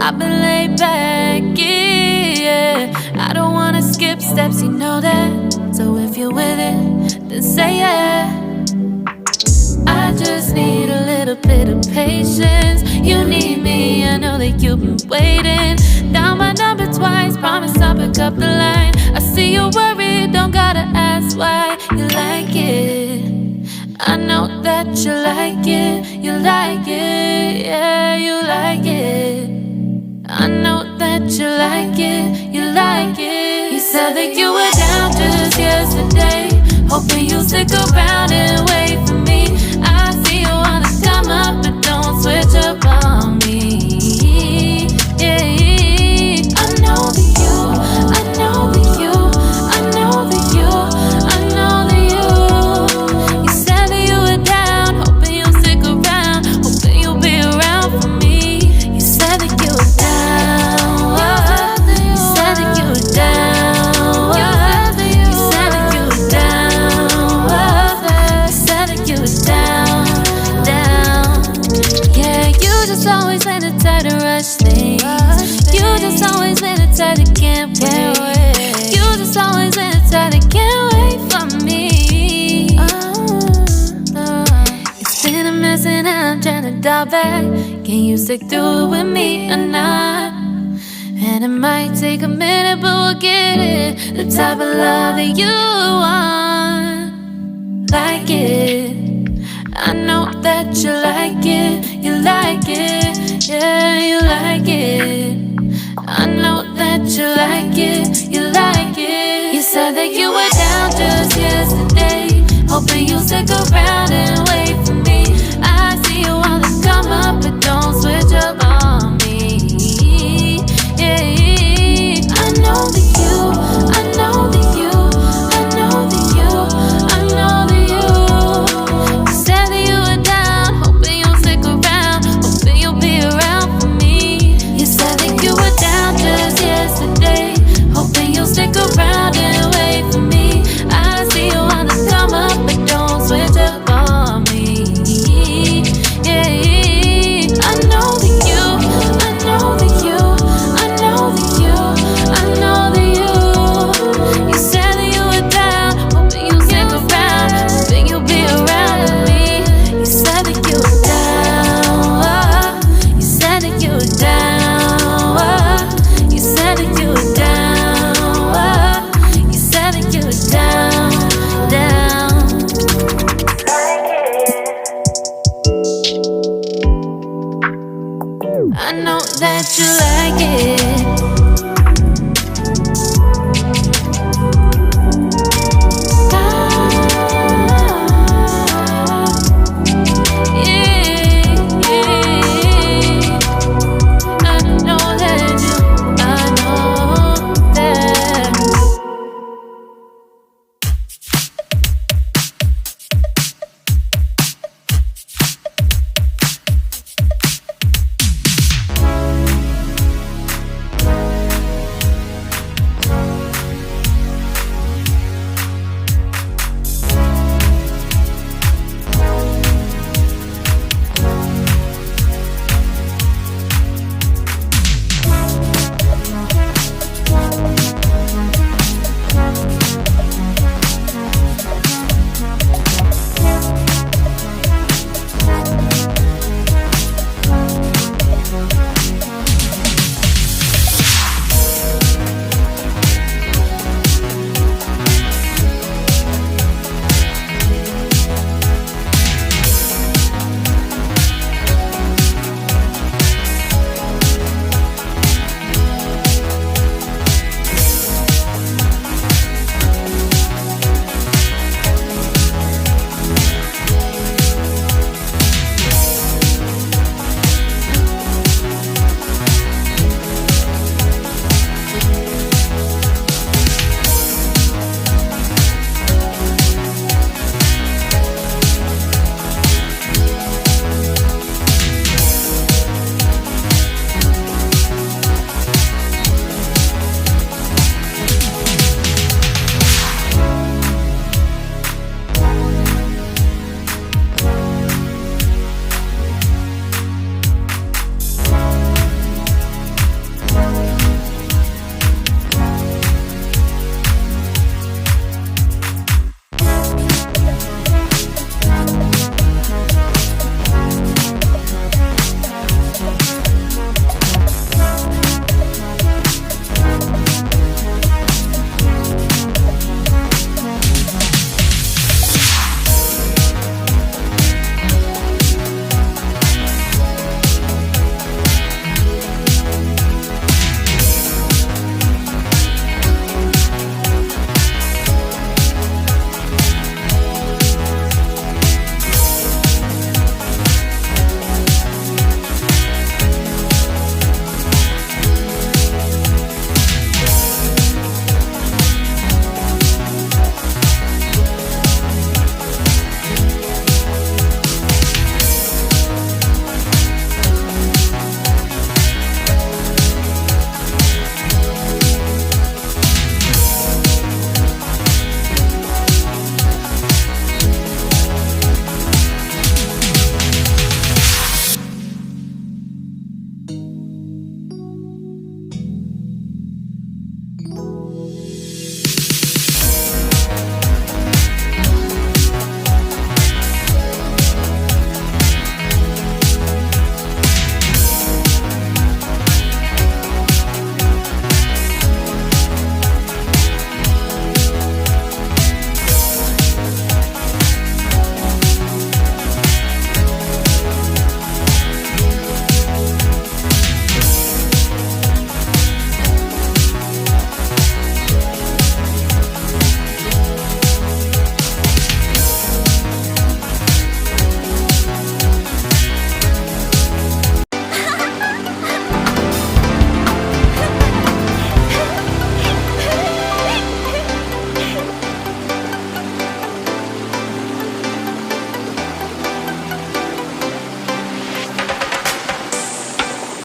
I've been laid back, yeah. I don't wanna skip steps, you know that. So if you're with it, then say yeah. I just need a little bit of patience. You need me, I know that you've been waiting. Down my number twice, promise I'll pick up the line. I see you're worried, don't gotta ask why. You like it, I know that you like it. You like it, yeah, you like it. I know that you like it, you like it. You said that you were down just yesterday, hoping you'll stick around and wait for me. I see you wanna come up, but don't switch up on me. Yeah, I know that you, I know that you, I know that you, I know that you. You said that you were down, hoping you'll stick around, hoping you'll be around for me. You said that you were down, you said that you were down, you said that you were down, you said that you were down, down. Yeah, you just always been the type to rush things. You just always been the type that can't wait. You just always been the type that can't wait for me. It's been a mess and I'm trying to dial back. Can you stick through it with me or not? And it might take a minute, but we'll get it. The type of love that you want, like it. I know that you like it, you like it, yeah, you like it. I know that you like it, you like it. You said that you were down just yesterday, hoping you'll stick around and wait for me. I see you wanna come up, but don't switch up on me. Yeah, I know that you, I know that you, I know that you, I know that you. You said that you were down, hoping you'll stick around, hoping you'll be around for me. You said that you were down just yesterday, hoping you'll stick around and wait for me. I see you wanna come up, but don't switch up on me. Yeah, I know that you, I know that you, I know that you, I know that you. You said that you were down, hoping you'll stick around, hoping you'll be around with me. You said that you were down, you said that you were down, you said that you were down, you said that you were down, down. I know that you like it.